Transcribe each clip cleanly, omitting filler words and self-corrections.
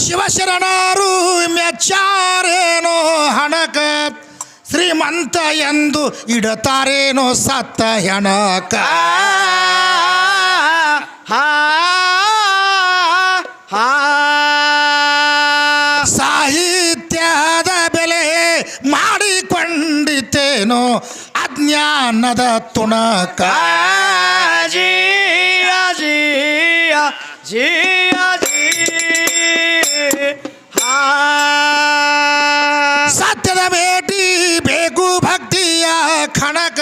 ಶಿವಶರಣರು ಮೆಚ್ಚಾರೇನೋ ಹಣಕ ಶ್ರೀಮಂತ ಎಂದು ಇಡತಾರೇನೋ ಸತ್ತ ಹೆಣಕ ಸಾಹಿತ್ಯದ ಬೆಲೆ ಮಾಡಿಕೊಂಡಿತೇನೋ ಅಜ್ಞಾನದ ತುಣಕ ಜಿಯ ಜಿಯ ಜಿಯ ಸತ್ಯದ ಭೇಟಿ ಬೇಕು ಭಕ್ತಿಯ ಖಣಕ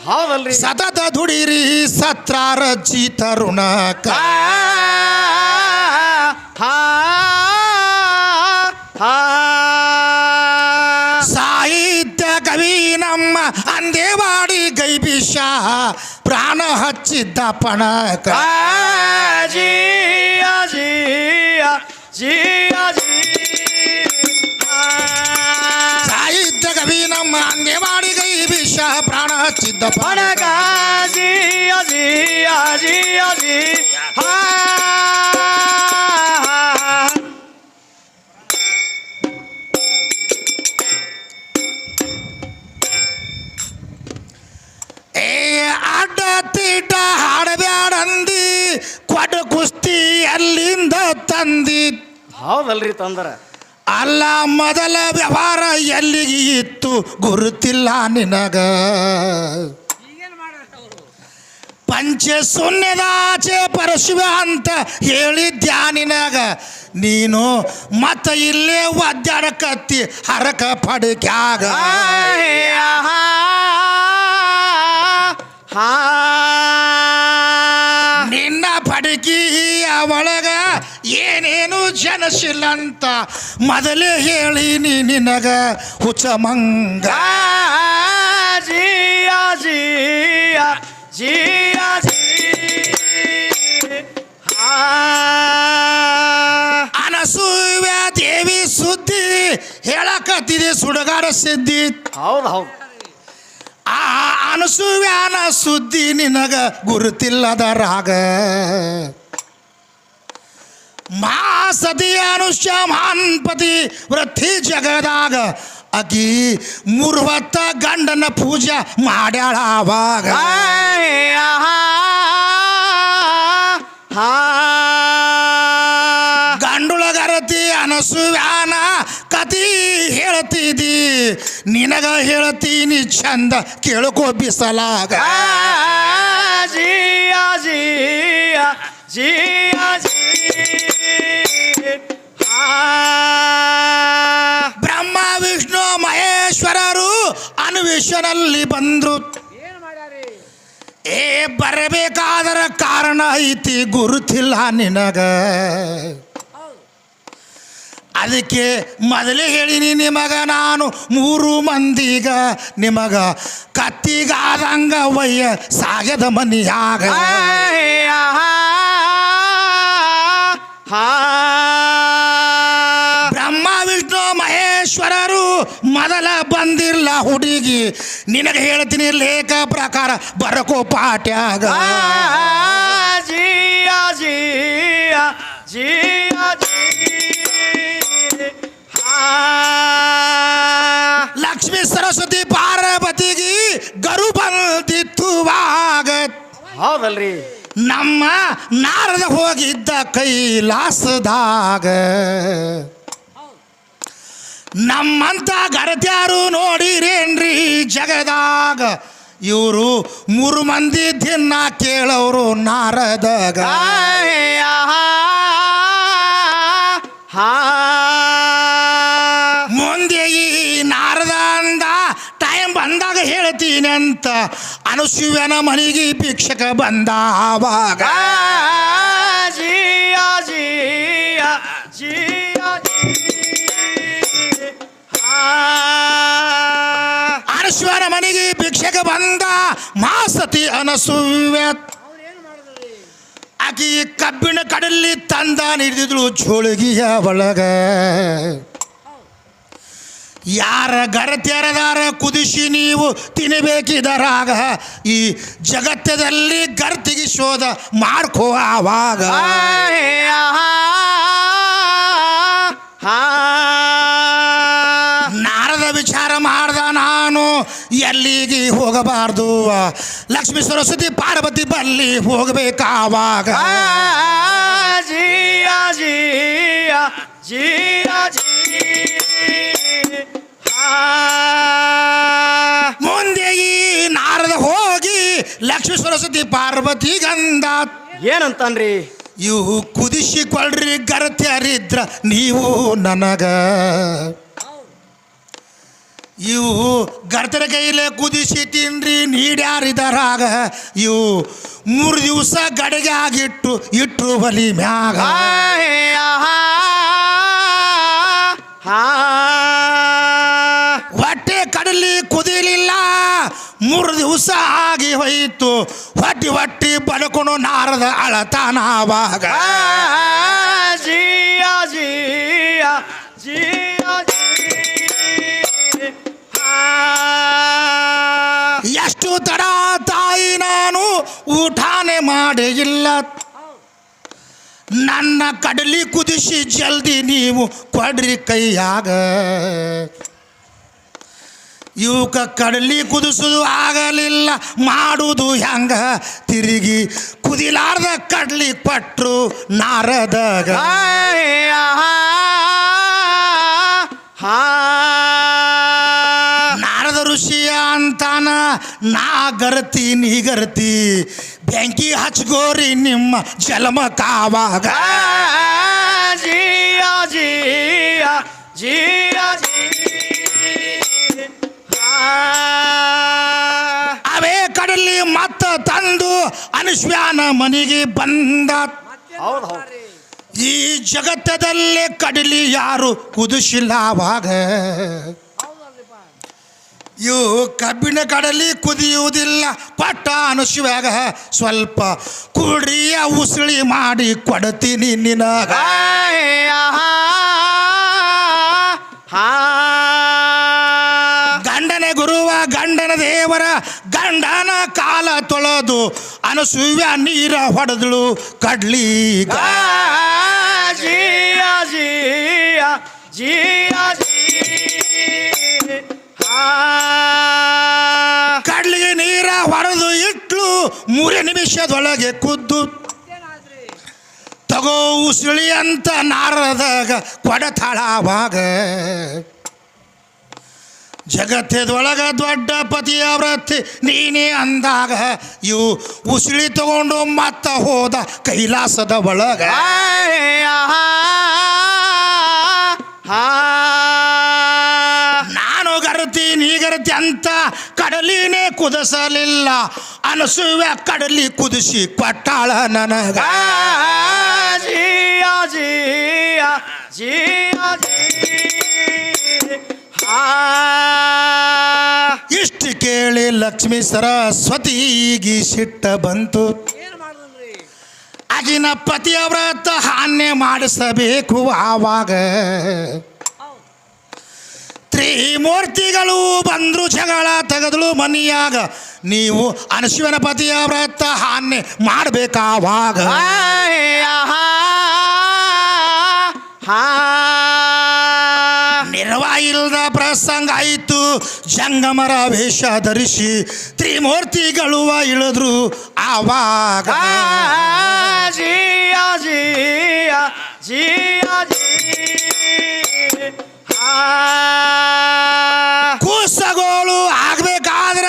ಹೌದಲ್ರಿ ಸತತ ದುಡಿರಿ ಸತ್ರಾರಜಿ ತರುಣಕ ಸಾಹಿತ್ಯ ಕವಿ ನಮ್ಮ ಅಂದೇವಾಡಿ ಗೈಬಿಷ ಪ್ರಾಣ ಹಚ್ಚಿದ್ದ ಪಣಕ ಜಿಯ ಜಿಯ ಜಿಯ ಸಾಹಿತ್ಯ ಕವಿ ನಮ್ಮ ಅಂದೇವಾಡಿ ಗೈಬಿಷ ಪ್ರಾಣ ಹಚ್ಚಿದ್ದ ಪಣಕ ಜಿಯ ಜಿಯ ಜಿಯ ಜಿ ಅಡ್ಡ ತೀಟ ಹಾಡಬ್ಯಾಡಂದಿ ಕೊಡ ಕುಸ್ತಿ ಎಲ್ಲಿಂದ ತಂದಿ ಹೌದಲ್ರಿ ತಂದರ ಅಲ್ಲ ಮೊದಲ ವ್ಯವಹಾರ ಎಲ್ಲಿಗೆ ಇತ್ತು ಗುರುತಿಲ್ಲ ನಿನಗ ಪಂಚೆ ಶೂನ್ಯದಾಚೆ ಪರಶುವ ಅಂತ ಹೇಳಿದ್ಯಾ ನಿನಗ ನೀನು ಮತ್ತ ಇಲ್ಲೇ ಒದ್ದಾಡಕತ್ತಿ ಹರಕ ಪಡಕ್ಯಾಗ ನಿನ್ನ ಪಡಕಿಯ ಒಳಗ ಏನೇನು ಜನಸಿಲ್ಲಂತ ಮೊದಲೇ ಹೇಳಿನಿ ನಿನಗ ಹುಚ್ಚಮಂಗ ಜಿಯ ಜಿಯ ಜಿಯ ಅನಸೂಯ ದೇವಿ ಸುದ್ದಿ ಹೇಳಕತ್ತಿದೆ ಸುಡಗಾಡ ಸಿದ್ದಿ ಹೌದು ಹೌದು ಆ ಅನಸೂಯನ ಸುದ್ದಿ ನಿನಗ ಗುರುತಿಲ್ಲದ ರಾಗ ಮಾಸತಿ ಅನುಷ್ಯ ಮಾನ್ಪತಿ ವೃತ್ತಿ ಜಗದಾಗ ಅಕಿ ಮೂರ್ವತ್ತ ಗಂಡನ ಪೂಜೆ ಮಾಡ್ಯಾಳ ಆವಾಗ ಗಂಡುಳಗರತಿ ಅನಸೂಯಾನ ಕತಿ ಹೇಳ್ತಿದ್ದಿ ನಿನಗ ಹೇಳ್ತೀನಿ ಚಂದ ಕೇಳ್ಕೋ ಬಿಸಲಾಗ ಜಿಯ ಜಿಯ ಜಿಯ ಬ್ರಹ್ಮ ವಿಷ್ಣು ಮಹೇಶ್ವರರು ಅನ್ವೇಷಣಲ್ಲಿ ಬಂದ್ರು ಬರಬೇಕಾದರ ಕಾರಣ ಐತಿ ಗುರುತಿಲ್ಲ ನಿನಗ ಅದಕ್ಕೆ ಮೊದಲೇ ಹೇಳಿನಿ ನಿಮಗ ನಾನು 3 ಮಂದಿಗ ನಿಮಗ ಕತ್ತಿಗಾದಂಗ ವಯ್ಯ ಸಾಗದ ಮನಿಯಾಗ ಬ್ರಹ್ಮ ವಿಷ್ಣು ಮಹೇಶ್ವರರು ಮೊದಲ ಬಂದಿರ್ಲ ಹುಡುಗಿ ನಿನಗೆ ಹೇಳ್ತೀನಿ ಲೇಖ ಪ್ರಕಾರ ಬರಕೋ ಪಾಟ್ಯಾಗ ಜಿಯ ಜಿಯ ಜಿಯ ಲಕ್ಷ್ಮೀ ಸರಸ್ವತಿ ಪಾರ್ವತಿಗೆ ಗರು ಬಂದಿತ್ತುವಾಗ ಹೌದಲ್ರಿ ನಮ್ಮ ನಾರದ ಹೋಗಿದ್ದ ಕೈಲಾಸದಾಗ ನಮ್ಮಂತ ಗರತ್ಯಾರು ನೋಡಿರೇನ್ರಿ ಜಗದಾಗ ಇವರು 3 ಮಂದಿ ದಿನ ಕೇಳೋರು ನಾರದಾಗ ಮುಂದೆ ಈ ನಾರದ ಅಂದ ಟೈಮ್ ಬಂದಾಗ ಹೇಳ್ತೀನಿ ಅಂತ ಅನುಸೂಯನ ಮನೆಗೆ ಭಿಕ್ಷಕ ಬಂದ ಆವಾಗ ಜಿಯ ಜಿಯ ಜಿಯ ಅನುಸೂಯನ ಮನೆಗೆ ಭಿಕ್ಷಕ ಬಂದ ಮಾಸತಿ ಅನಸೂಯ ಆಕಿ ಕಬ್ಬಿಣ ಕಡಲ್ಲಿ ತಂದ ಹಿಡಿದಿದ್ಳು ಜೋಳಿಗೆಯ ಒಳಗ ಯಾರ ಗರತ್ಯರದಾರ ಕುದಿಸಿ ನೀವು ತಿನ್ನಬೇಕಿದರಾಗ ಈ ಜಗತ್ತದಲ್ಲಿ ಗರ್ತಿಗೆ ಶೋಧ ಮಾಡ್ಕೋ ಆವಾಗ ಎಲ್ಲಿಗೆ ಹೋಗಬಾರ್ದು ಲಕ್ಷ್ಮೀ ಸರಸ್ವತಿ ಪಾರ್ವತಿ ಬಲ್ಲಿ ಹೋಗಬೇಕಾವಾಗ ಜಿಯ ಜಿಯ ಜಿಯ ಜಿ ಮುಂದೆ ಈ ನಾರದ ಹೋಗಿ ಲಕ್ಷ್ಮೀ ಸರಸ್ವತಿ ಪಾರ್ವತಿ ಗಂಧ ಏನಂತನ್ರಿ ಇವು ಕುದಿಸಿಕೊಳ್ಳ್ರಿ ಗರತ್ಯರಿದ್ರ ನೀವು ನನಗ ಇವು ಗರ್ತರ ಕೈಲೇ ಕುದಿಸಿ ತಿನ್ರಿ ನೀಡ್ಯಾರಿದರಾಗ ಇವು 3 ದಿವಸ ಗಡಿಗೆ ಆಗಿಟ್ಟು ಇಟ್ಟು ಬಲಿ ಮ್ಯಾಗ ಹೊಟ್ಟೆ ಕಡಲಿ ಕುದಿಲಿಲ್ಲ 3 ದಿವಸ ಆಗಿ ಹೋಯಿತು ಹೊಟ್ಟಿ ಬಡ್ಕೊಂಡು ನಾರದ ಅಳತಾನವಾಗ ಜಿಯ ಜಿಯ ಜಿಯ ಎಷ್ಟು ತಡ ತಾಯಿ ನಾನು ಊಟನೇ ಮಾಡೇ ಇಲ್ಲ ನನ್ನ ಕಡಲಿ ಕುದಿಸಿ ಜಲ್ದಿ ನೀವು ಕೊಡ್ರಿ ಕೈಯಾಗ ಇವಕ್ಕ ಕಡಲಿ ಕುದಿಸೋದು ಆಗಲಿಲ್ಲ ಮಾಡುವುದು ಹೆಂಗ ತಿರುಗಿ ಕುದಿಲಾರ್ದ ಕಡ್ಲಿ ಪಟ್ರು ನಾರದಾಗ ನಾರದ ಋಷಿಯ ಅಂತಾನ ನಾ ಗರ್ತಿ ನೀ ಗರ್ತಿ ಬೆಂಕಿ ಹಚ್ಗೋರಿ ನಿಮ್ಮ ಜಲಮ ಕಾವಾಗ ಜಿಯ ಜಿಯ ಜಿಯ ಅವೇ ಕಡಲಿ ಮತ್ತ ತಂದು ಅನುಶ್ವ್ಯಾನ ಮನೆಗೆ ಬಂದ ಹೌದು ಹೌದು ಈ ಜಗತ್ತದಲ್ಲೇ ಕಡಲಿ ಯಾರು ಕುದಿಸಿಲ್ಲ ಅವಾಗ ಇವು ಕಬ್ಬಿಣ ಕಡಲಿ ಕುದಿಯುವುದಿಲ್ಲ ಪಟ್ಟ ಅನುಶ್ವ್ಯಾಗ ಸ್ವಲ್ಪ ಕುಡಿಯ ಉಸುಳಿ ಮಾಡಿ ಕೊಡ್ತೀನಿ ನಿನಗ ಗಂಡನ ಗುರುವ ಗಂಡನ ದೇವರ ಗಂಡನ ಕಾಲ ತೊಳೆದು ಅನಸೂಯ ನೀರ ಹೊಡೆದಳು ಕಡ್ಲಿ ಜಿಯ ಜಿಯ ಜಿಯ ಕಡ್ಲಿಗೆ ನೀರ ಹೊಡೆದು ಇಟ್ಲು 3 ನಿಮಿಷದೊಳಗೆ ಕುದ್ದು ತಗೋ ಉಸುಳಿ ಅಂತ ನಾರದಾಗ ಕೊಡತಾಳವಾಗ ಜಗತ್ತದೊಳಗ ದೊಡ್ಡ ಪತಿಯ ವ್ರತಿ ನೀನೇ ಅಂದಾಗ ಇವು ಉಸುಳಿ ತಗೊಂಡು ಮತ್ತ ಹೋದ ಕೈಲಾಸದ ಒಳಗ ನಾನು ಗರತಿ ನೀ ಗರತಿ ಅಂತ ಕಡಲಿನೇ ಕುದಿಸಲಿಲ್ಲ ಅನಸೂಯ ಕಡಲಿ ಕುದಿಸಿ ಕೊಟ್ಟಾಳ ನನಗ ಜಿಯ ಜಿಯ ಜಿಯ ಇಷ್ಟು ಕೇಳಿ ಲಕ್ಷ್ಮೀ ಸರಸ್ವತಿಗೆ ಸಿಟ್ಟ ಬಂತು ಆಗಿನ ಪತಿಯ ವ್ರತ ಹಾನ್ಯ ಮಾಡಿಸಬೇಕು ಆವಾಗ ತ್ರಿಮೂರ್ತಿಗಳು ಬಂದ್ರು ಜಗಳ ತೆಗೆದಳು ಮನಿಯಾಗ ನೀವು ಅನಶಿವನ ಪತಿಯ ವ್ರತ ಹಾನ್ಯ ಮಾಡಬೇಕಾವಾಗ ನಿರ್ವಾಯಿಲ್ದ ಪ್ರಸಂಗ ಆಯಿತು ಜಂಗಮರ ವೇಷ ಧರಿಸಿ ತ್ರಿಮೂರ್ತಿಗಳು ಇಳಿದ್ರು ಆವಾಗ ಜಿಯ ಜಿಯ ಜಿಯ ಕೂಸಗೋಳು ಆಗ್ಬೇಕಾದ್ರ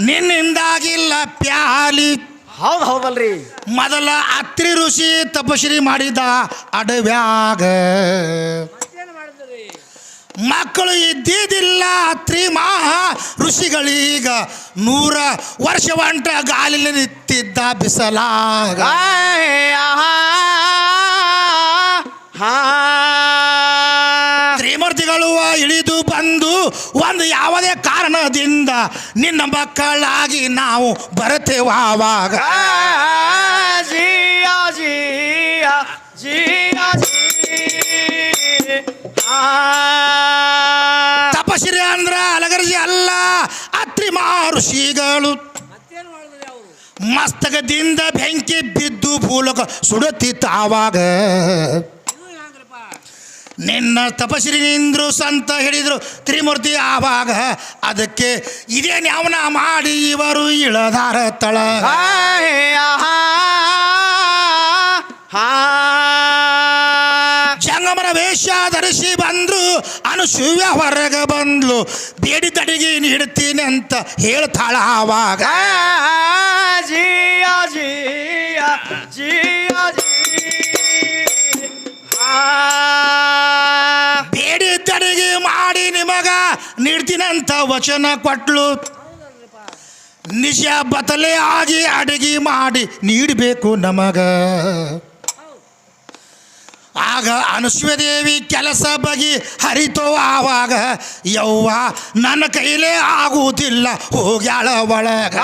ನಿನ್ನಿಂದಾಗಿಲ್ಲ ಪ್ಯಾಲಿ ಹೌದು ಹೌದಲ್ರಿ ಮೊದಲ ಅತ್ರಿ ಋಷಿ ತಪಶ್ರೀ ಮಾಡಿದ ಅಡವ್ಯಾಗ ಮಕ್ಕಳು ಇದ್ದಿದ್ದಿಲ್ಲ ಅತ್ರಿ ಮಹಾ ಋಷಿಗಳೀಗ 100 ವರ್ಷ ಒಂಟ ಗಾಲಿಲಿ ನಿಂತಿದ್ದ ಬಿಸಲಾಗ ತ್ರಿಮೂರ್ತಿಗಳು ಇಳಿದು ಬಂದು ಒಂದು ಯಾವುದೇ ಕಾರಣದಿಂದ ನಿನ್ನ ಮಕ್ಕಳಾಗಿ ನಾವು ಬರುತ್ತೇವಾವಾಗ ಜಿಯ ಜಿಯ ಜಿಯ ತಪಶ್ರೀ ಅಂದ್ರ ಅಲಗರ್ಜಿ ಅಲ್ಲ ಅತ್ರಿ ಮಹರ್ಷಿಗಳು ಮಸ್ತಕದಿಂದ ಬೆಂಕಿ ಬಿದ್ದು ಭೂಲಕ ಸುಡುತ್ತಿತ್ತು ಆವಾಗ ನಿನ್ನ ತಪಸ್ರಿ ನಿಂದ್ರು ಸಂತ ಹಿಡಿದ್ರು ತ್ರಿಮೂರ್ತಿ ಆವಾಗ ಅದಕ್ಕೆ ಇದೇನು ಯಾವನ ಮಾಡಿ ಇವರು ಇಳದಾರ ತಳ ಜಂಗಮರ ವೇಷ ಧರಿಸಿ ಬಂದ್ರು ಅನುಸೂಯ ಹೊರಗ ಬಂದ್ಲು ಬೇಡಿ ತಡಿಗೆ ನೀಡ್ತೀನಿ ಅಂತ ಹೇಳ್ತಾಳ ಆವಾಗ ಜಿಯ ಜಿಯ ಜಿಯ ಬೇಡಿ ತಡಿಗೆ ಮಾಡಿ ನಿಮಗ ನೀಡ್ತೀನಂತ ವಚನ ಕೊಟ್ಲು ನಿಜ ಬದಲೇ ಆಗಿ ಅಡಿಗೆ ಮಾಡಿ ನೀಡಬೇಕು ನಮಗ ಆಗ ಅನುಸೂಯದೇವಿ ಕೆಲಸ ಬಗೆ ಹರಿತೋ ಆವಾಗ ಯವ್ವ ನನ್ನ ಕೈಲೇ ಆಗುವುದಿಲ್ಲ ಹೋಗ್ಯಾಳ ಒಳಗ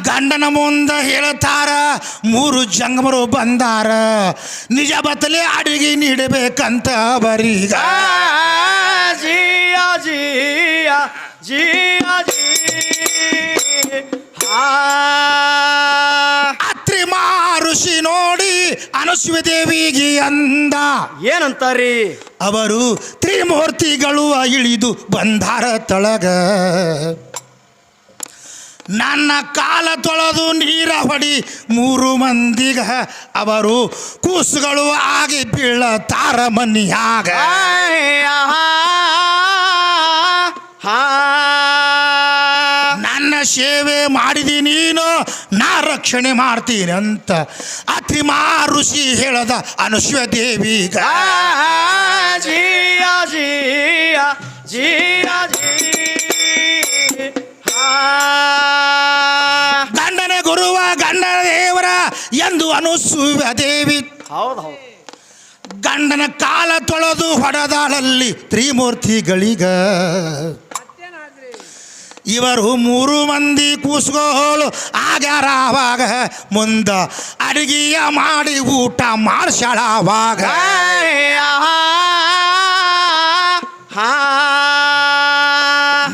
ಗಂಡನ ಮುಂದೆ ಹೇಳ್ತಾರ 3 ಜಂಗಮರು ಬಂದಾರ ನಿಜ ಬದಲೇ ಅಡಿಗೆ ನೀಡಬೇಕಂತ ಬರೀಗ ಜಿಯ ಜಿಯ ಜಿಯ ಅತ್ರಿ ಋಷಿ ನೋಡಿ ಅನುಸೂಯ ದೇವಿಗೆ ಅಂದ ಏನಂತಾರಿ ಅವರು ತ್ರಿಮೂರ್ತಿಗಳು ಇಳಿದು ಬಂದಾರ ತಳಗ ನನ್ನ ಕಾಲ ತೊಳೆದು ನೀರ ಹೊಡಿ 3 ಮಂದಿಗ ಅವರು ಕೂಸುಗಳು ಆಗಿ ಬೀಳತಾರ ಮನಿಯಾಗ ನನ್ನ ಸೇವೆ ಮಾಡಿದಿ ನೀನು ನಾ ರಕ್ಷಣೆ ಮಾಡ್ತೀನಿ ಅಂತ ಅತ್ರಿ ಋಷಿ ಹೇಳದ ಅನುಸೂಯ ದೇವಿಗ ಜಿಯ ಜಿಯ ಜಿಯ ಗಂಡನ ಗುರುವ ಗಂಡನ ದೇವರ ಎಂದು ಅನುಸೂಯ ದೇವಿ ಹೌದು ಹೌದು ಗಂಡನ ಕಾಲ ತೊಳೆದು ಹೊಡೆದಾಳಲ್ಲಿ ತ್ರಿಮೂರ್ತಿಗಳಿಗ ಇವರು 3 ಮಂದಿ ಕೂಸ್ಗೋಳು ಆಗ್ಯಾರ ಆವಾಗ ಮುಂದ ಅಡಿಗೆಯ ಮಾಡಿ ಊಟ ಮಾಡ್ಸ್ಯಾಳ ಆವಾಗ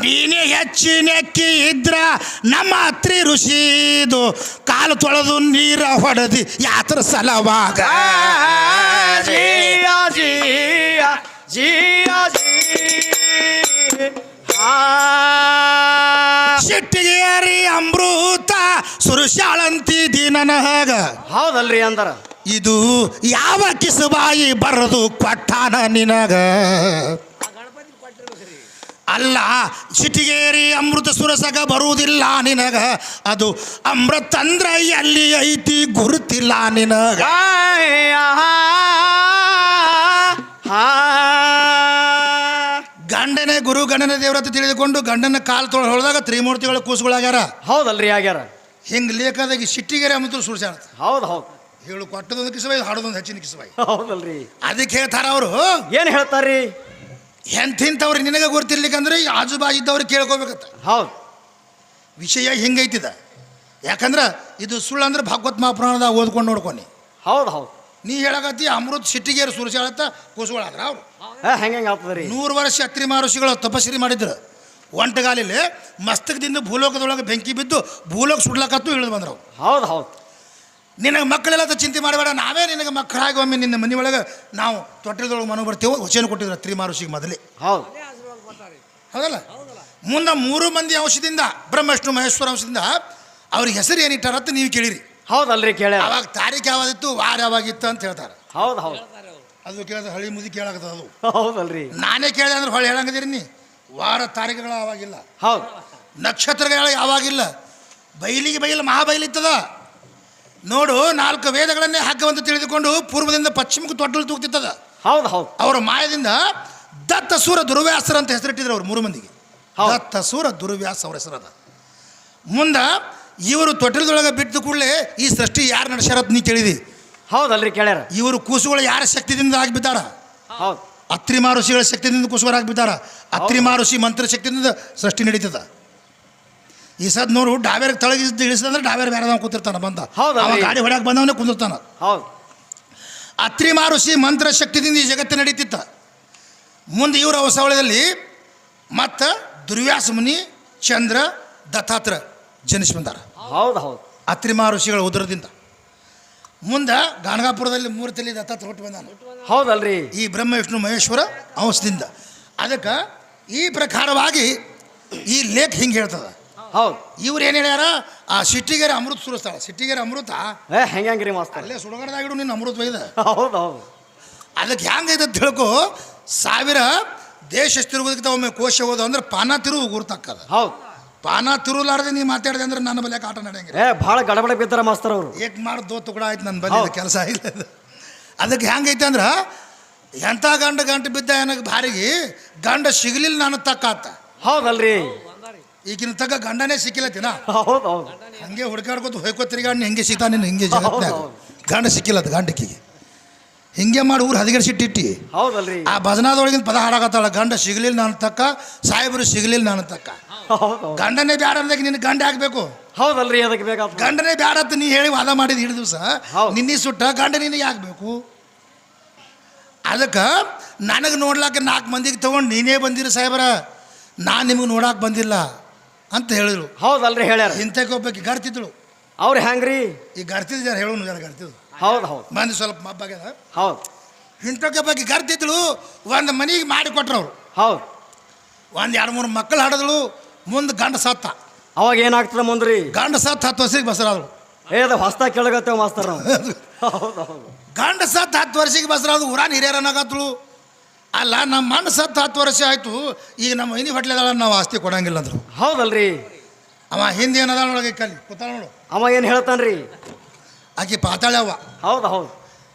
ನೀನೇ ಹೆಚ್ಚಿನೆಕ್ಕಿ ಇದ್ರ ನಮ್ಮ ಅತ್ರಿ ಋಷಿದು ಕಾಲು ತೊಳೆದು ನೀರ ಹೊಡೆದಿ ಯಾತ್ರ ಸಲವಾಗ ಜಿಯ ಜಿಯ ಜಿಯ ಸಿಟ್ಟಿಗೆ ಅರಿ ಅಮೃತ ಸುರುಶಾಳಂತಿದಿ ನನಗ ಹೌದಲ್ರಿ ಅಂದಾರ ಇದು ಯಾವ ಕಿಸಬಾಯಿ ಬರದು ಕೊಟ್ಟಾನ ನಿನಗ ಅಲ್ಲ ಸಿಟಿಗೇರಿ ಅಮೃತ ಸುರಸಗ ಬರುವುದಿಲ್ಲ ನಿನಗ ಅದು ಅಮೃತ ಅಂದ್ರ ಎಲ್ಲಿ ಐತಿ ಗುರುತಿಲ್ಲ ನಿನಗ ಗಂಡನೇ ಗುರು ಗಂಡನ ದೇವರತ್ತ ತಿಳಿದುಕೊಂಡು ಗಂಡನ ಕಾಲು ತೊಳೆ ಹೊಡೆದಾಗ ತ್ರಿಮೂರ್ತಿಗಳ ಕೂಸುಗಳಾಗ್ಯಾರ ಹೌದಲ್ರಿ ಆಗ್ಯಾರ ಹಿಂಗೆ ಲೇಖದಾಗಿ ಸಿಟ್ಟಿಗೆರೆ ಅಮೃತ ಸುರಸಾಳ ಹೌದು ಹೌದು ಹೇಳು ಕೊಟ್ಟದೊಂದು ಕಿಸಬಾಯಿ ಹಾಡೋದೊಂದು ಹೆಚ್ಚಿನ ಕಿಸಬಾಯಿ ಹೌದಲ್ರಿ ಅದಕ್ಕೆ ಹೇಳ್ತಾರ ಅವರು ಏನ್ ಹೇಳ್ತಾರ್ರಿ ಎಂಥಿಂಥವ್ರು ನಿನಗೆ ಗೊತ್ತಿರ್ಲಿಕ್ಕಂದ್ರೆ ಆಜು ಬಾಜು ಇದ್ದವ್ರು ಕೇಳ್ಕೋಬೇಕತ್ತ ಹೌದು ವಿಷಯ ಹಿಂಗೈತಿದ ಯಾಕಂದ್ರೆ ಇದು ಸುಳ್ಳು ಅಂದ್ರೆ ಭಾಗವತ್ ಮಹಾಪುರಾಣದಾಗ ಓದ್ಕೊಂಡು ನೋಡ್ಕೊನಿ ಹೌದು ಹೌದು ನೀ ಹೇಳಕತ್ತಿ ಅಮೃತ ಸಿಟ್ಟಿಗೇರು ಸುರಸಾಳತ್ತ ಕೂಸುಗಳಾದ್ರ ಅವ್ರು ಹೆಂಗೆ ಆಗ್ತದ್ರಿ 100 ವರ್ಷ ಅತ್ರಿ ಋಷಿಗಳು ತಪಸ್ರಿ ಮಾಡಿದ್ರು ಒಂಟಗಾಲಿಲಿ ಮಸ್ತಕದಿಂದ ಭೂಲೋಕದೊಳಗೆ ಬೆಂಕಿ ಬಿದ್ದು ಭೂಲೋಕ ಸುಡ್ಲಕತ್ತು ಇಳಿದು ಬಂದ್ರು ಹೌದು ಹೌದು ನಿನಗೆ ಮಕ್ಕಳೆಲ್ಲ ಚಿಂತೆ ಮಾಡಬೇಡ ನಾವೇ ನಿನಗೆ ಮಕ್ಕಳಾಗಿ ಒಮ್ಮೆ ನಿನ್ನ ಮನೆ ಒಳಗೆ ನಾವು ತೊಟ್ಟಲದೊಳಗೆ ಮನೆ ಬರ್ತೇವೆ ವಚನ ಕೊಟ್ಟಿದ್ರು ಅತ್ರಿ ಋಷಿಗೆ ಮೊದಲೇ ಹೌದು ಹೌದಲ್ಲ ಮುಂದೆ 3 ಮಂದಿ ಅಂಶದಿಂದ ಬ್ರಹ್ಮವಿಷ್ಣು ಮಹೇಶ್ವರ ಅಂಶದಿಂದ ಅವ್ರಿಗೆ ಹೆಸರು ಏನಿಟ್ಟಾರತ್ತ ನೀವು ಕೇಳಿರಿ ಹೌದಲ್ರಿ ಕೇಳ ಅವಾಗ ತಾರೀಕು ಯಾವಾಗಿತ್ತು ವಾರ ಯಾವಾಗಿತ್ತು ಅಂತ ಹೇಳ್ತಾರೆ ಹೌದು ಹೌದು ಅದು ಕೇಳಿದ್ರೆ ಹಳಿ ಮುದಿ ಕೇಳಾಕತ್ತದ ಅದು ಹೌದಲ್ರಿ ನಾನೇ ಕೇಳಿದೆ ಅಂದ್ರೆ ಹೊಳೆ ಹೇಳಂಗದಿರಿ ನೀ ವಾರ ತಾರೀಕುಗಳು ಆವಾಗಿಲ್ಲ ಹೌದು ನಕ್ಷತ್ರಗಳು ಯಾವಾಗಿಲ್ಲ ಬೈಲಿಗೆ ಬೈಲ ಮಹಾಬೈಲಿತ್ತದ ನೋಡು 4 ವೇದಗಳನ್ನೇ ಹಾಕುವಂತ ತಿಳಿದುಕೊಂಡು ಪೂರ್ವದಿಂದ ಪಶ್ಚಿಮಕ್ಕೆ ತೊಟ್ಟಲು ತೂಗ್ತಿತ್ತದ ಹೌದು ಹೌದು ಅವರ ಮಾಯದಿಂದ ದತ್ತಸೂರ ದುರ್ವ್ಯಾಸರ ಅಂತ ಹೆಸರಿಟ್ಟಿದ್ರು ಅವ್ರು 3 ಮಂದಿಗೆ ದತ್ತಸೂರ ದುರ್ವ್ಯಾಸ ಅವ್ರ ಹೆಸರದ ಮುಂದೆ ಇವರು ತೊಟ್ಟಲದೊಳಗೆ ಬಿಟ್ಟು ಕೂಡಲೇ ಈ ಸೃಷ್ಟಿ ಯಾರು ನಡೆಸ್ಯಾರತ್ ನೀ ಕೇಳಿದಿ ಹೌದಲ್ರಿ ಕೇಳ್ಯಾರ ಇವರು ಕೂಸುಗಳು ಯಾರ ಶಕ್ತಿದಿಂದ ಆಗಿಬಿದ್ದಾರ ಹೌದು ಅತ್ರಿ ಋಷಿಗಳ ಶಕ್ತಿಯಿಂದ ಕೂಸುಗಳಾಗಿಬಿದ್ದಾರ ಅತ್ರಿ ಋಷಿ ಮಂತ್ರ ಶಕ್ತಿಯಿಂದ ಸೃಷ್ಟಿ ನಡೀತದ ಈ ಸದ್ ನೋಡು ಡಾವೇರಿಗೆ ತಳಗಿ ಇಳಿಸಿದ್ರೆ ಡಾವೇರ್ ಬೇರೆ ಕೂತಿರ್ತಾನ ಬಂದ ಅವ ಗಾಡಿ ಹೊಡ್ಯಾಕ ಬಂದವನೇ ಕುಂದಿರ್ತಾನ ಹೌದು ಅತ್ರಿ ಋಷಿ ಮಂತ್ರ ಶಕ್ತಿದಿಂದ ಈ ಜಗತ್ತು ನಡೀತಿತ್ತ ಮುಂದೆ ಇವರ ಅವಸಾವಳದಲ್ಲಿ ಮತ್ತು ದುರ್ವ್ಯಾಸ ಮುನಿ ಚಂದ್ರ ದತ್ತಾತ್ರ ಜನಿಸಿ ಬಂದಾರ ಹೌದು ಹೌದು ಅತ್ರಿ ಋಷಿಗಳ ಉದರದಿಂದ ಮುಂದೆ ಗಾಣಗಾಪುರದಲ್ಲಿ 3 ತಲೆ ದತ್ತ ಹೊಟ್ಟು ಬಂದಾನ. ಹೌದಲ್ರಿ ಈ ಬ್ರಹ್ಮ ವಿಷ್ಣು ಮಹೇಶ್ವರ ಅಂಶದಿಂದ. ಅದಕ್ಕೆ ಈ ಪ್ರಕಾರವಾಗಿ ಈ ಲೇಖ ಹಿಂಗೆ ಹೇಳ್ತದ. ಹೌದು ಇವ್ರು ಏನು ಹೇಳ್ಯಾರ, ಆ ಸಿಟ್ಟಿಗೆರೆ ಅಮೃತ ಸುರಿಸ್ತಾಳ. ಸಿಟ್ಟಿಗೆರೆ ಅಮೃತ ಹೆಂಗ್ರಿ ಮಾಸ್ತರ್? ಅಲ್ಲೇ ಸುಡಗಡದಾಗಿಡು ನಿನ್ನ ಅಮೃತ ಒಯ್ದ. ಹೌದು ಹೌದು. ಅದಕ್ಕೆ ಹೆಂಗೈತೆ ಅಂತ ತಿಳ್ಕೊ. 1000 ದೇಶ ತಿರುಗೋದಕ್ಕಿಂತ ಒಮ್ಮೆ ಕೋಶ ಓದು ಅಂದ್ರೆ ಪಾನ ತಿರುವು ಗುರ್ತಕ್ಕದ. ಹೌದು ಪಾನ ತಿರುಲಾರ್ದೆ ನೀ ಮಾತಾಡಿದೆ ಅಂದ್ರೆ ನನ್ನ ಬಲ್ಯಾಕ ಆಟ ನಡೆಯಂಗಿಲ್ಲ. ಭಾಳ ಗಡಬಡ ಬಿದ್ದಾರ ಮಾಸ್ತರ್ ಅವರು. ಏಕ್ ಮಾಡಿ ದೋತು ಕೂಡ ಆಯ್ತು ನನ್ನ ಬಲ್ಲಿ ಕೆಲಸ ಇಲ್ಲ. ಅದಕ್ಕೆ ಹೆಂಗೈತೆ ಅಂದ್ರೆ ಎಂಥ ಗಂಟು ಬಿದ್ದ ನನಗೆ ಭಾರಿಗೆ ಗಂಡ ಸಿಗಲಿಲ್ಲ ನಾನು ತಕ್ಕಾತ. ಹೌದಲ್ರಿ ಈಗಿನ ತಕ್ಕ ಗಂಡನೇ ಸಿಕ್ಕಿಲ್ಲತ್ತಿನ. ಹೌದು ಹೌದು. ಹಂಗೆ ಹುಡುಕಾಡ್ಕೊತ ಹೋಯ್ಕೋ ತಿರ್ಗಾಡಿ ಹೆಂಗೆ ಸಿಗ್ತಾ ನೀನು ಹಿಂಗೆ ಜಗತ್ನಾಗ ಗಂಡ ಸಿಕ್ಕಿಲ್ಲತ್ತ ಗಂಡಕ್ಕಿಗೆ ಹಿಂಗೆ ಮಾಡಿ ಊರು ಹದಗೆಡ್ಸಿಟ್ಟಿಟ್ಟಿ. ಹೌದಲ್ರಿ ಆ ಭಜನಾದೊಳಗಿನ ಪದ ಹಾಡಾಕತ್ತಾಳ. ಗಂಡ ಸಿಗಲಿಲ್ಲ ನಾನು ತಕ್ಕ, ಸಾಹೇಬರು ಸಿಗಲಿಲ್ಲ ನಾನು ತಕ್ಕ. ಗಂಡನೇ ಬ್ಯಾಡ ಅಂದಾಗ ನಿನ್ನ ಗಂಡ ಹಾಕ್ಬೇಕು. ಹೌದಲ್ರಿ ಅದಕ್ಕೆ ಬೇಕಾದ ಗಂಡನೇ ಬ್ಯಾಡ ಅಂತ ನೀ ಹೇಳಿ ವಾದ ಮಾಡಿದ ಹಿಡಿದು ದಿವಸ ನಿನ್ನೆ ಸುಟ್ಟ ಗಂಡ ನಿನಗೆ ಆಗ್ಬೇಕು. ಅದಕ್ಕೆ ನನಗೆ ನೋಡ್ಲಾಕ 4 ಮಂದಿಗೆ ತೊಗೊಂಡು ನೀನೇ ಬಂದಿರಿ ಸಾಹೇಬರ, ನಾನು ನಿಮಗೆ ನೋಡಕ್ಕೆ ಬಂದಿಲ್ಲ ಅಂತ ಹೇಳಿದ್ರು. ಹೌದಲ್ರಿ ಹೇಳ್ಯಾರ. ಇಂಥಕ್ಕೆ ಒಬ್ಬಾಕಿ ಗರ್ತಿದ್ಳು. ಅವ್ರು ಹೆಂಗ್ರಿ? ಈ ಗರ್ತಿದ್ ಯಾರು ಹೇಳೋನು ಯಾರು ಗರ್ತಿದ್ರು. ಹೌದು ಹೌದು ಮಂದಿ ಸ್ವಲ್ಪ ಮಬ್ಬಾಗ್ಯದ. ಹೌದು ಇಂಥಕ್ಕೆ ಬಗ್ಗೆ ಗರ್ತಿದ್ಳು. ಒಂದು ಮನೆಗೆ ಮಾಡಿ ಕೊಟ್ರು ಅವರು. ಹೌದು 1-2-3 ಮಕ್ಕಳು ಹಾಡಿದಳು. ಮುಂದೆ ಗಂಡ ಸತ್ತ. ಅವಾಗ ಏನಾಗ್ತದ ಮುಂದ್ರಿ? ಗಂಡ ಸತ್ತ 10 ವರ್ಷಕ್ಕೆ ಬಸರಾದಳು. ಅದು ಹೊಸ್ತಾಗ ಕೇಳಗತ್ತೇವ ಮಾಸ್ತರ್ ನಾವು. ಹೌದು ಹೌದು. ಗಂಡ ಸತ್ತ 10 ವರ್ಷಕ್ಕೆ ಬಸರಾದು. ಊರಾನ ಹಿರಿಯರನ್ನಾಗತ್ತಳು. ಅಲ್ಲ ನಮ್ಮ ಮಣ್ಣು ಸತ್ತ 10 ವರ್ಷ ಆಯಿತು. ಈಗ ನಮ್ಮ ಮೈನಿ ಹೊಟ್ಲೆದಾಳ, ನಾವು ಆಸ್ತಿ ಕೊಡಂಗಿಲ್ಲ ಅಂದರು. ಹೌದಲ್ರಿ. ಅವ ಹಿಂದೆ ಏನದ ನೋಡಗೆ ಕಲಿ ಕೂತಾಳ ನೋಡು. ಅವ ಏನು ಹೇಳ್ತಾನ್ರಿ? ಆಕಿ ಪಾತಾಳವ್ವ. ಹೌದು ಹೌದು.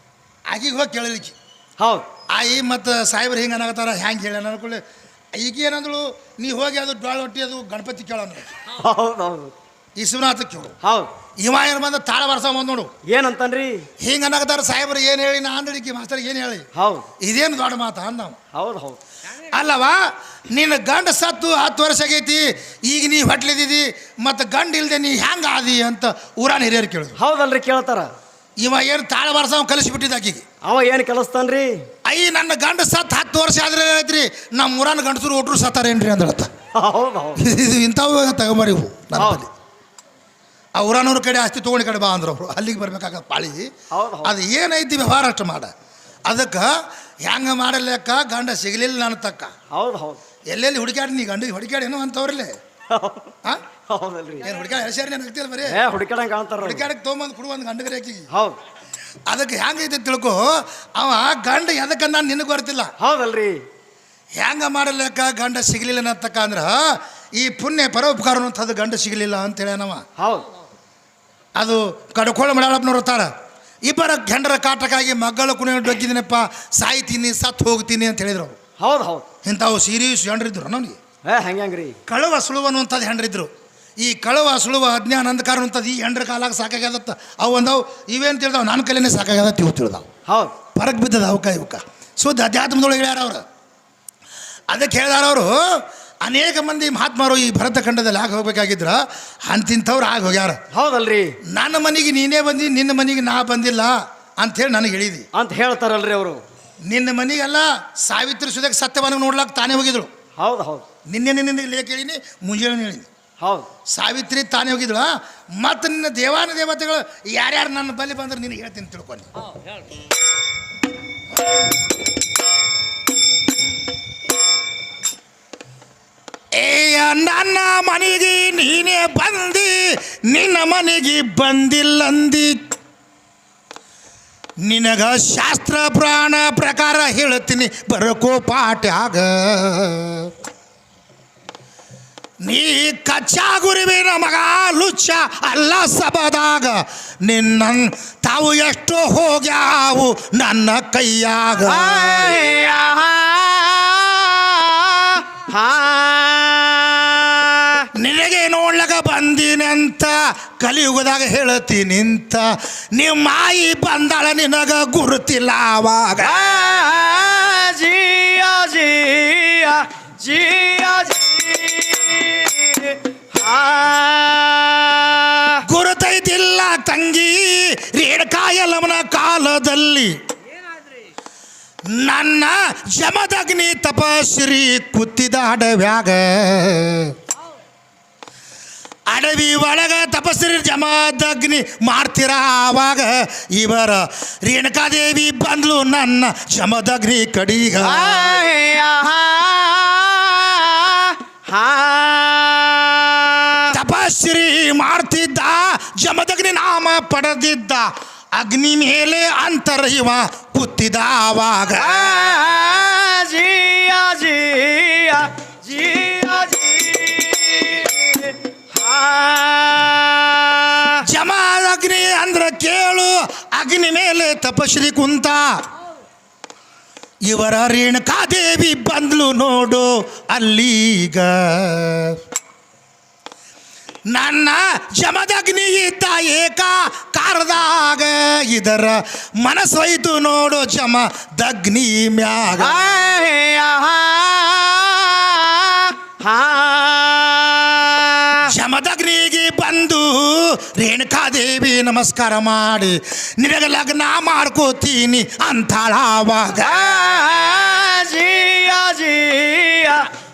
ಆಕಿಗೆ ಹೋಗಿ ಕೇಳಲಿಕ್ಕೆ. ಹೌದು. ಆಯಿ ಮತ್ತು ಸಾಹೇಬ್ರು ಹಿಂಗೆ ಅನ್ನಕತ್ತಾರ ಹ್ಯಾಂಗೆ ಹೇಳ ಅನ್ಕೊಳ್ಳಿ. ಈಗ ಏನಂದಳು, ನೀ ಹೋಗಿ ಅದು ಡೊಳ್ಳ ಹೊಟ್ಟಿ ಅದು ಗಣಪತಿ ಕೇಳೋಣ. ಹೌದು ಹೌದು. ವಿಶ್ವನಾಥ ಕೇಳು. ಹೌದು. ಇವ ಏನು ಬಂದ ತಾಳ ಬರ್ಸ ಬಂದು ನೋಡು ಏನಂತನ್ರಿ? ಹಿಂಗೆ ಅನ್ನಕತ್ತಾರ ಸಾಹೇಬ್ರು ಏನು ಹೇಳಿ ನಾ ಅಂದಳಿಕೆ ಮಾಸ್ತರ್ ಏನು ಹೇಳಿ. ಹೌದು. ಇದೇನು ದೊಡ್ಡ ಮಾತ ಅಂದ. ಹೌದು ಹೌದು. ಅಲ್ಲವಾ ನಿನ್ನ ಗಂಡ ಸತ್ತು 10 ವರ್ಷ ಆಗೈತಿ, ಈಗ ನೀ ಹೊಟ್ಲಿದ್ದಿ ಮತ್ತು ಗಂಡ ಇಲ್ದೆ ನೀ ಹ್ಯಾಂಗ ಆದಿ ಅಂತ ಊರಾನ ಹಿರಿಯರು ಕೇಳಿದ್ರು. ಹೌದಲ್ರಿ ಕೇಳ್ತಾರ. ಇವ ಏನು ತಾಳ ಬಾರ್ಸ ಅವ ಕಲಿಸಿಬಿಟ್ಟಿದ್ದ ಆಕಿಗೆ. ಅವ ಏನು ಕಲಿಸ್ತಾನ್ರಿ? ನನ್ನ ಗಂಡ ಸತ್ತು 10 ವರ್ಷ ಆದ್ರೆ ಐತ್ರಿ, ನಮ್ಮ ಊರಾನ ಗಂಡಸರು ಒಟ್ರು ಸತ್ತಾರೇನ್ರಿ ಅಂದಳತ್ತ. ಹೌದು ಹೌದು. ಇದು ಇಂಥವು ತಗೊಂಬರಿ ಇವು ನನ್ನ ಬಲ್ಲಿ. ಆ ಊರಾನವ್ರ ಕಡೆ ಆಸ್ತಿ ತೊಗೊಂಡು ಕಡೆ ಬಾ ಅಂದ್ರು ಅವರು. ಅಲ್ಲಿಗೆ ಬರ್ಬೇಕಾಗತ್ತೆ ಪಾಳಿ. ಅದು ಏನೈತಿ ವ್ಯವಹಾರ ಅಷ್ಟು ಮಾಡ. ಅದಕ್ಕೆ ಹೆಂಗೆ ಮಾಡಲೆಕ್ಕ ಗಂಡ ಸಿಗಲಿಲ್ಲ ನಾನು ತಕ್ಕ. ಹೌದು ಹೌದು. ಎಲ್ಲೆಲ್ಲಿ ಹುಡುಕ್ಯಾಡಿ ನೀ ಗಂಡಿಗೆ ಹುಡುಕ್ಯಾಡೇನು ಅಂತವ್ರಲ್ಲೇ. ಹಾಂ ಹೌದಲ್ರಿ. ಏನು ಹುಡುಕ್ಯಾಡ ಹೆಸರು ನಾನು ಆಗ್ತಿಲ್ಲ ಬರೀ ಹುಡುಕಾಡಂಗೆ ಕಾಣ್ತಾರ. ಹುಡುಕ್ಯಾಡಕ್ಕೆ ತೊಗೊಂಬಂದು ಕೊಡುವಂದು ಗಂಡಗರ ಆಕಿಗೆ. ಹೌದು. ಅದಕ್ಕೆ ಹೆಂಗೈತೆ ತಿಳ್ಕೊ. ಅವ ಗಂಡ ಎದಕ್ಕೆ ನಾನು ನಿನಗೆ ಗೊತ್ತಿಲ್ಲ. ಹೌದಲ್ರಿ. ಹೆಂಗೆ ಮಾಡಲೆಕ್ಕ ಗಂಡ ಸಿಗಲಿಲ್ಲ ಅನ್ನತಕ್ಕ ಅಂದ್ರೆ ಈ ಪುಣ್ಯ ಪರೋಪಕಾರ ಅನ್ನೋಂಥದ್ದು ಗಂಡ ಸಿಗಲಿಲ್ಲ ಅಂತೇಳ್ಯಾನವ. ಹೌದು. ಅದು ಕಡ್ಕೊಳ್ಳ ಮಳಾಳಪ್ಪನವ್ರು ಇರ್ತಾರ. ಇಬ್ಬರ ಗಂಡರ ಕಾಟಕ್ಕಾಗಿ ಮಗಳು ಕುಣಿಯ ಡೊಗ್ಗಿದ್ದೀನಪ್ಪ, ಸಾಯ್ತೀನಿ ಸತ್ತು ಹೋಗ್ತೀನಿ ಅಂತ ಹೇಳಿದ್ರು. ಹೌದು ಹೌದು. ಇಂಥವು ಸೀರಿಯಸ್ ಹೆಂಡ್ರಿದ್ರು ನಮಗೆ. ಹೆಂಗ್ರಿ? ಕಳುವ ಸುಳುವ ಅನ್ನುವಂಥದ್ದು ಹೆಂಡ್ರಿದ್ರು. ಈ ಕಳುವ ಸುಳುವ ಅಜ್ಞಾನ ಅಂಧಕಾರ ಅನ್ನುವಂಥದ್ದು ಈ ಹೆಂಡ್ರ ಕಾಲಾಗ ಸಾಕಾಗ್ಯದತ್ತ. ಅವು ಒಂದವು ಇವೇನು ತಿಳಿದಾವ ನನ್ನ ಕಲೆನೇ ಸಾಕಾಗ್ಯದತ್ತ. ಇವು ತಿಳಿದಾವ. ಹೌದು. ಹೊರಗೆ ಬಿದ್ದದ ಅವಕ್ಕ ಇವಕ್ಕ ಶುದ್ಧ ಅಧ್ಯಾತ್ಮದೊಳಗೆ ಹೇಳ್ಯಾರ ಅವರು. ಅದಕ್ಕೆ ಹೇಳ್ದಾರ ಅವರು. ಅನೇಕ ಮಂದಿ ಮಹಾತ್ಮರು ಈ ಭರತ ಖಂಡದಲ್ಲಿ ಆಗಿ ಹೋಗ್ಬೇಕಾಗಿದ್ರ ಅಂತಿಂಥವ್ರು ಆಗಿ ಹೋಗ್ಯಾರ. ಹೌದಲ್ರಿ. ನನ್ನ ಮನೆಗೆ ನೀನೇ ಬಂದಿ, ನಿನ್ನ ಮನೆಗೆ ನಾ ಬಂದಿಲ್ಲ ಅಂಥೇಳಿ ನನಗೆ ಹೇಳಿದಿ ಅಂತ ಹೇಳ್ತಾರಲ್ರಿ ಅವರು. ನಿನ್ನ ಮನೆಗೆಲ್ಲ ಸಾವಿತ್ರಿ ಸುದಕ್ಕೆ ಸತ್ಯವನ್ನು ನೋಡ್ಲಾಕ ತಾನೇ ಹೋಗಿದ್ರು. ಹೌದು ಹೌದು. ನಿನ್ನೆ ಲೇಖ ಹೇಳಿನಿ, ಮುಂಜಾನೆ ಹೇಳಿನಿ. ಹೌದು. ಸಾವಿತ್ರಿ ತಾನೇ ಹೋಗಿದ್ಳ. ಮತ್ತು ನಿನ್ನ ದೇವಾನ ದೇವತೆಗಳು ಯಾರ್ಯಾರು ನನ್ನ ಬಳಿ ಬಂದ್ರೆ ನಿನಗೆ ಹೇಳ್ತೀನಿ ತಿಳ್ಕೊಂಡು. ನನ್ನ ಮನೆಗೆ ನೀನೇ ಬಂದಿ, ನಿನ್ನ ಮನೆಗೆ ಬಂದಿಲ್ಲಂದಿ. ನಿನಗ ಶಾಸ್ತ್ರ ಪುರಾಣ ಪ್ರಕಾರ ಹೇಳ್ತೀನಿ ಬರಕೋ ಪಾಟ್ಯಾಗ. ನೀ ಕಚ್ಚಾ ಗುರುವಿನ ಮಗ ಲುಚ್ಚ ಅಲ್ಲ ಸಬದಾಗ. ನಿನ್ನ ತಾವು ಎಷ್ಟು ಹೋಗ್ಯಾವು ನನ್ನ ಕೈಯಾಗ. ನಿನಗೆ ನೋಡ್ಲಕ ಬಂದಿನಂತ ಕಲಿಯುಗದಾಗ ಹೇಳ್ತೀನಿಂತ. ನಿಮ್ಮ ಮಾಯಿ ಬಂದಾಳ ನಿನಗ ಗುರುತಿಲ್ಲ ಆವಾಗ. ಜಿಯ ಜಿಯ ಜಿಯ ಗುರುತೈತಿಲ್ಲ ತಂಗಿ ರೇಣುಕಾಯಲ್ಲಮ್ಮನ ಕಾಲದಲ್ಲಿ. ನನ್ನ ಜಮದಗ್ನಿ ತಪಶ್ರೀ ಕುತ್ತಿದ ಅಡವ್ಯಾಗ. ಅಡವಿ ಒಳಗ ತಪಸ್ರಿ ಜಮದಗ್ನಿ ಮಾಡ್ತೀರ ಆವಾಗ ಇವರ ರೇಣುಕಾದೇವಿ ಬಂದ್ಲು ನನ್ನ ಜಮದಗ್ನಿ ಕಡೀಗ ತಪಸ್ರಿ ಮಾಡ್ತಿದ್ದ ಜಮದಗ್ನಿ ನಾಮ ಪಡೆದಿದ್ದ ಅಗ್ನಿ ಮೇಲೆ ಅಂತರ ಇವ ಕೂತಿದ್ದ ಆವಾಗ ಜಿಯ ಜಿಯ ಜಿಯ ಜಮದಗ್ನಿ ಅಂದ್ರ ಕೇಳು ಅಗ್ನಿ ಮೇಲೆ ತಪಶ್ರೀ ಕುಂತ ಇವರ ರೇಣುಕಾದೇವಿ ಬಂದ್ಲು ನೋಡು ಅಲ್ಲೀಗ ನನ್ನ ಜಮದಗ್ನಿ ಇದ್ದ ಏಕಾಕಾರದಾಗ ಇದರ ಮನಸ್ಸೊಯ್ತು ನೋಡು ಜಮದಗ್ನಿ ಮ್ಯಾಗ ಜಮದಗ್ನಿಗೆ ಬಂದು ರೇಣುಕಾದೇವಿ ನಮಸ್ಕಾರ ಮಾಡಿ ನಿನಗೆ ಲಗ್ನ ಮಾಡ್ಕೋತೀನಿ ಅಂತಾಳಾವಾಗ ಜಿಯ ಜಿಯ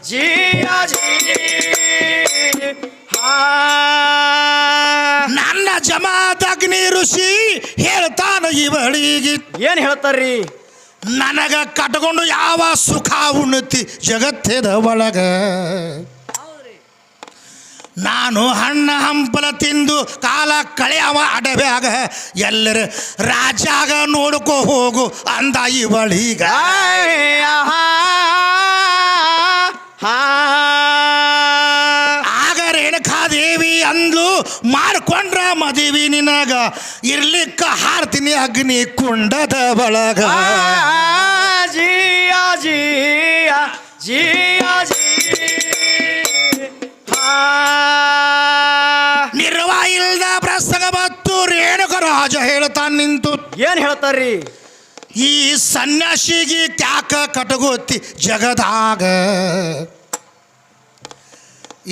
ಜಿಯ ನನ್ನ ಜಮದಗ್ನಿ ಋಷಿ ಹೇಳ್ತಾನ ಇವಳಿಗೆ ಏನ್ ಹೇಳ್ತಾರ್ರಿ ನನಗ ಕಟ್ಕೊಂಡು ಯಾವ ಸುಖ ಉಣ್ಣತಿ ಜಗತ್ತದ ಒಳಗ ನಾನು ಹಣ್ಣ ಹಂಪಲ ತಿಂದು ಕಾಲ ಕಳೆಯವ ಅಡವ್ಯಾಗ ಎಲ್ಲರ ರಾಜ್ಯಾಗ ನೋಡ್ಕೋ ಹೋಗು ಅಂದ ಇವಳೀಗ ಆಗ ರೇಣುಕಾದೇವಿ ಅಂದ್ಲು ಮಾಡ್ಕೊಂಡ್ರ ಮದುವೆ ನಿನಗ ಇರ್ಲಿಕ್ಕ ಹಾರ್ತೀನಿ ಅಗ್ನಿ ಕುಂಡದ ಒಳಗ ಜಿಯ ಜಿಯ ಜಿಯ ನಿರ್ವ ಇಲ್ದ ಪ್ರಸಂಗ ಬತ್ತು ರೇಣುಕರಾಜ ಹೇಳ್ತಾನ ನಿಂತು ಏನ್ ಹೇಳ್ತಾರ್ರಿ ಈ ಸನ್ಯಾಸಿಗೆ ಕ್ಯಾಕ ಕಟಗೋತಿ ಜಗದಾಗ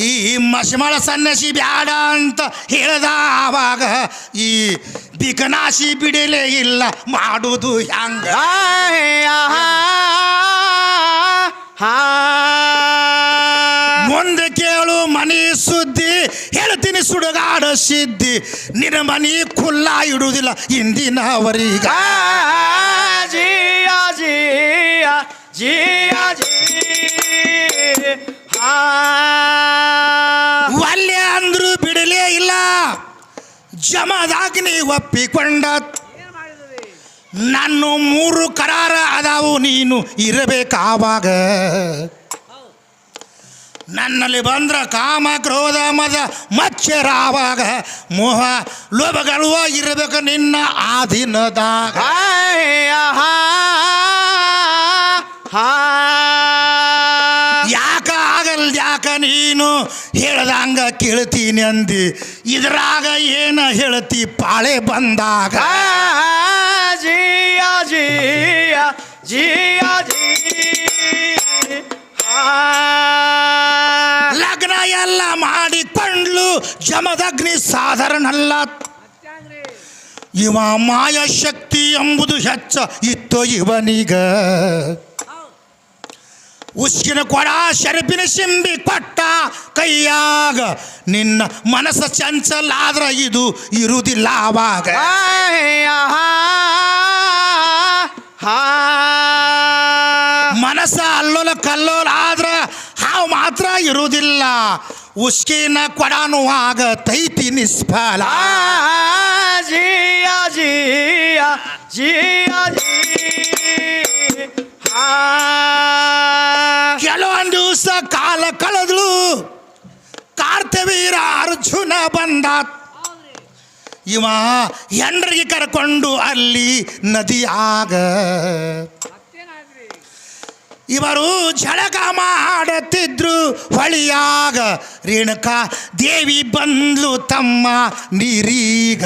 ಈ ಮಶಮಳ ಸನ್ಯಾಸಿ ಬ್ಯಾಡ ಅಂತ ಹೇಳ್ದ ಆವಾಗ ಈ ಬಿಕನಾಶಿ ಬಿಡಲೇ ಇಲ್ಲ ಮಾಡುವುದು ಹ್ಯಾಂಗ ಮುಂದೆ ಕೇಳು ಮನಿ ಸುದ್ದಿ ಹೇಳ್ತೀನಿ ಸುಡುಗಾಡ ಸಿದ್ದಿ ನಿನ್ನ ಮನಿ ಖುಲ್ಲ ಇಡುವುದಿಲ್ಲ ಇಂದಿನವರೀಗ ಜಿಯ ಜಿಯ ಜಿಯ ಒಲ್ಲೆ ಅಂದ್ರು ಬಿಡಲೇ ಇಲ್ಲ ಜಮದಾಗ್ನಿ ಒಪ್ಪಿಕೊಂಡ ನನ್ನ 3 ಕರಾರ ಅದಾವು ನೀನು ಇರಬೇಕಾವಾಗ ನನ್ನಲ್ಲಿ ಬಂದ್ರ ಕಾಮ ಕ್ರೋಧ ಮದ ಮಚ್ಚರಾವಾಗ ಮೋಹ ಲೋಭಗಳು ಇರಬೇಕು ನಿನ್ನ ಆಧೀನದಾಗ ಯಾಕ ಆಗಲ್ ಯಾಕ ನೀನು ಹೇಳ್ದಂಗ ಕೇಳ್ತೀನಿ ಅಂದಿ ಇದ್ರಾಗ ಏನ ಹೇಳ್ತಿ ಪಾಳೆ ಬಂದಾಗ ಜಿಯ ಜಿಯ ಜಿಯ ಲಗ್ನ ಎಲ್ಲ ಮಾಡಿಕೊಂಡ್ಲು ಜಮದಗ್ನಿ ಸಾಧಾರಣಲ್ಲ ಇವ ಮಾಯ ಶಕ್ತಿ ಎಂಬುದು ಹೆಚ್ಚ ಇತ್ತು ಇವನೀಗ ಉಸ್ಕಿನ ಕೊಡ ಶರಪಿನ ಸಿಂಬಿ ಕೊಟ್ಟ ಕೈಯಾಗ ನಿನ್ನ ಮನಸ್ಸ ಚಂಚಲ ಆದ್ರ ಇದು ಇರುವುದಿಲ್ಲ ಆವಾಗ ಮನಸ್ಸ ಅಲ್ಲೋಲ ಕಲ್ಲೋಲ ಆದ್ರ ಹಾವು ಮಾತ್ರ ಇರುವುದಿಲ್ಲ ಉಸ್ಕಿನ ಕೊಡನು ಆಗ ತೈತಿ ನಿಷ್ಫಲ ಜಿಯ ಜಿಯ ಜಿಯ ಕೆಲವೊಂದು ದಿವಸ ಕಾಲ ಕಳೆದಳು ಕಾರ್ತವೀರ ಅರ್ಜುನ ಬಂದ ಇವ ಹೆಂಡ್ರಿಗೆ ಕರ್ಕೊಂಡು ಅಲ್ಲಿ ನದಿಯಾಗ ಇವರು ಝಳಕ ಮಾಡುತ್ತಿದ್ರು ಹೊಳಿಯಾಗ ರೇಣುಕಾ ದೇವಿ ಬಂದ್ಲು ತಮ್ಮ ನೀರೀಗ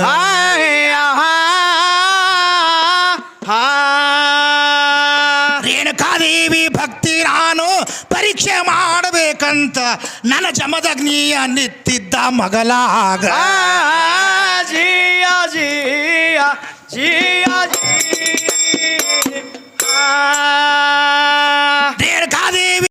ರೇಣುಕಾದೇವಿ ಭಕ್ತಿ ನಾನು ಪರೀಕ್ಷೆ ಮಾಡಬೇಕಂತ ನನ್ನ ಜಮದಗ್ನಿಯ ನಿತ್ತಿದ್ದ ಮಗಲಾಗ ಜಿಯ ಜಿಯ ಜಿಯ ರೇಣುಕಾದೇವಿ